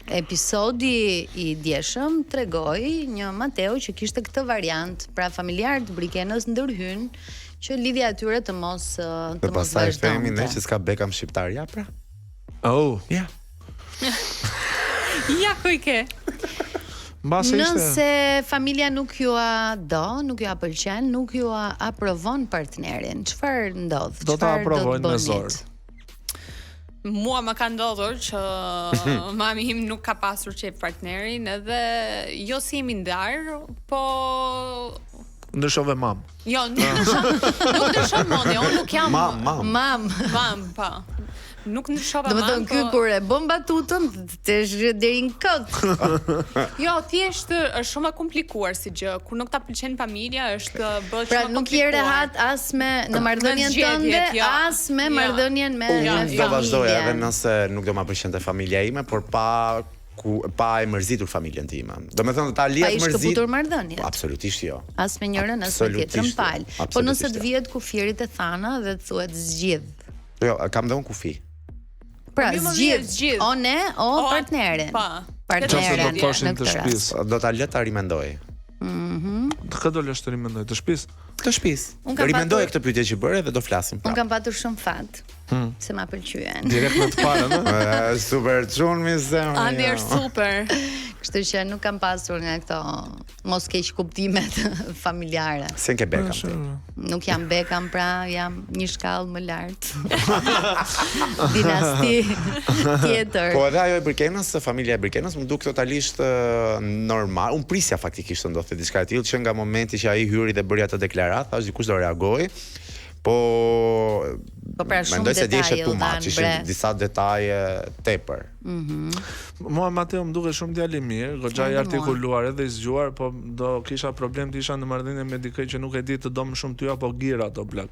Episodi I djeshëm tregoi një Mateo që kishte këtë variant, pra familjarët Brikenës ndërhyn që lidhja e tyre të mos Dhe pastaj themi ne që s'ka Beckham shqiptar, ja pra. Oh, Ja. Ja ku I ke. Nëse familja nuk ju do, nuk ju pëlqen, nuk ju aprovon partnerin, çfarë ndodh? Do ta aprovojnë me zor. Mua më ka ndodhur që mami im nuk ka pasur qef partnerin, edhe jo si jemi ndar, po ndryshove mam. jo, nuk ndryshon mendje, unë nuk jam Mam. po. Nuk ndryshova Do të thonë ky kur e bën batutën të deri në kot. Jo, thjesht është shumë e komplikuar si gjë. Kur nuk ta pëlqen familja, është bëhet shumë e komplikuar. Pra nuk je rehat as me në marrëdhënien tënde, as me marrëdhënien me familjen. Do vazhdoja edhe nëse nuk do ma pëlqente familja ime, por pa e mërzitur familjen time. Do me thënë ta lihet Pa I mërzit. shkëputur marrëdhëniet. Absolutisht jo. As me njërin, as me tjetrën pal. Po nëse të vihet kufirit e thana dhe të thuhet zgjidh. Jo, kam dhe unë kufi. Pra Mi më vjen zgjidh. zgjidh. O ne, o partnerin. Pa. Partnerin. Qofse do të thoshin në të këtë rast. shtëpisë. Do ta lë ta rimendoj. Kë do lësh të rimendoj të shtëpisë? Të shtëpisë. Unë kam Rimendoj patur- këtë pyetje që bëre dhe do flasim Unë prapë. kam patur shumë fat. Se ma pëlqyen. Direkt në të parën, ë? Super çun mi zemrën. Ani është super. Kështu që nuk kam pasur nga këto mos keq kuptimet familjare. Se ke Beckham ti. Nuk jam Beckham, pra jam një shkallë më lart. Dinasti tjetër. Po edhe ajo e Brikenës, familja e Brikenës më duk totalisht normal. Unë prisja faktikisht të ndodhte diçka e tillë që nga momenti që ai hyri dhe bëri atë deklaratë, thash dikush do reagoj. Po pra shumë mendoj se detaje djeshte too u dhanë, much, ishin disa detaje tepër. Mua Mateo më duket shumë djalë I mirë, goxha I artikuluar edhe I zgjuar, po do kisha problem të isha në marrëdhënie me dikë që nuk e di të do më shumë ty apo gira ato plak.